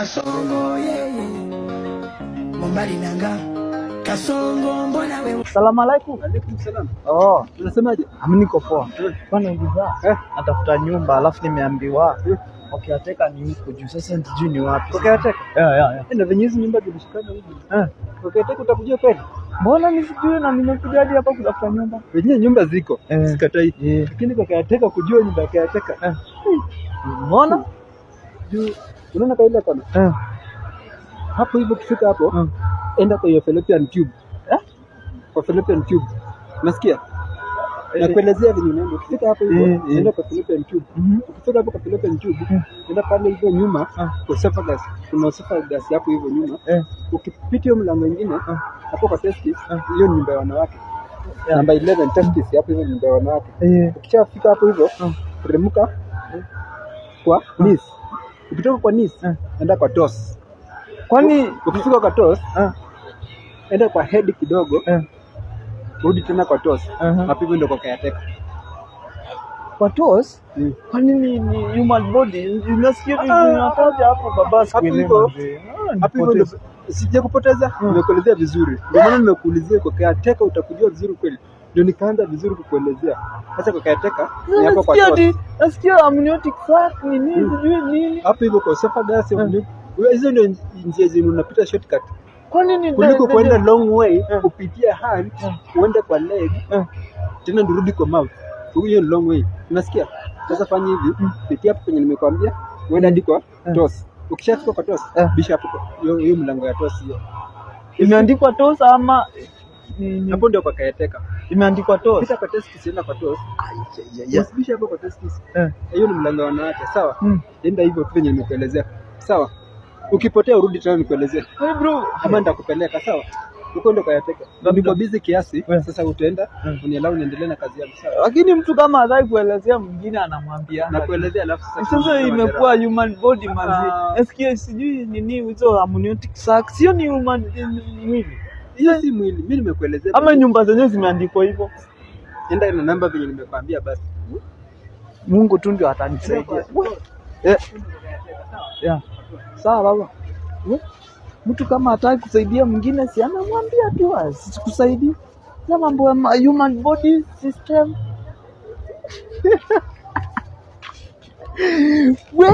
Kasongo yeye Mombali nanga Kasongo mbona wewe. Salamu alaikum. Alaikum salam. Oh, unasemaje? niko poa. Bwana ngiza. Natafuta nyumba alafu nimeambiwa wakiateka ni huko juu. Sasa sijui ni wapi. Wakiateka? Yeah. Ndio venye hizo nyumba zilishikana hivi. Wakiateka utakujua kweli? Mbona nisijue na nimekuja hadi hapa kutafuta nyumba. Wenyewe nyumba ziko. Sikatai. Lakini wakiateka kujua nyumba wakiateka. Mbona? Juu unaona kaile kona? Hapo hivyo kifika hapo. Enda kwa Fallopian Tube. Kwa Fallopian Tube. Unasikia? Nakuelezea vile unaenda. Ukifika hapo hivyo, enda kwa Fallopian Tube. Ukifika hapo kwa Fallopian Tube, enda pale hivyo nyuma kwa esophagus. Kuna esophagus hapo hivyo nyuma. Ukipita hiyo mlango mwingine, hapo kwa testis, hiyo ni nyumba ya wanawake. Namba 11 testis hapo hivyo ni nyumba ya wanawake. Ukishafika hapo hivyo, teremka kwa knees. Ukitoka kwa knees, enda kwa toes. Kwani ukifika kwa toes, enda kwa head kidogo. Rudi tena kwa toes. Hapo hivyo ndio kwa caretaker. Kwa toes? Kwani ni human body? Unasikia unataja hapo baba screen. Hapo hivyo sijakupoteza, nimekuelezea vizuri. Ndio maana nimekuulizia kwa caretaker utakujua vizuri kweli. Ndio nikaanza vizuri kukuelezea. Sasa kwa caretaker ni hapo kwa toes. Nasikia amniotic sac ni nini sijui nini. Hapo hivyo kwa esophagus hizo ndio njia zenu unapita shortcut. Kwani ni kuliko kwenda long way kupitia hand uende kwa leg tena ndirudi kwa mouth. Hiyo ni long way. Unasikia? Sasa fanya hivi, pitia hapo penye nimekwambia, uende hadi kwa toes. Ukishafika kwa toes, bisha hapo hiyo mlango ya toes hiyo. Imeandikwa toes ama hapo ndio kwa caretaker. Imeandikwa toes. Pita kwa testis, enda kwa toes. Bisha hapo kwa testis. Hiyo ni mlango wanawake, sawa? Enda hivyo penye nimekuelezea. Sawa? Ukipotea urudi tena nikuelezea. Hey bro, ama nitakupeleka sawa? Uko ndo caretaker. Niko busy kiasi, sasa utaenda unialau niendelee na kazi yangu sawa? Lakini mtu kama hataki kuelezea mwingine anamwambia. Na kuelezea alafu sasa imekuwa human body manzi. Nasikia sijui nini hizo amniotic sac. Sio ni human mwili. Hiyo si mwili. Mimi nimekuelezea. Ama nyumba zenyewe zimeandikwa hivyo. Enda na namba vile nimekwambia basi. Mungu tu ndio atanisaidia. Sawa baba. Mtu kama hataki kusaidia mwingine si anamwambia tu asikusaidie. Na mambo ya human body system. We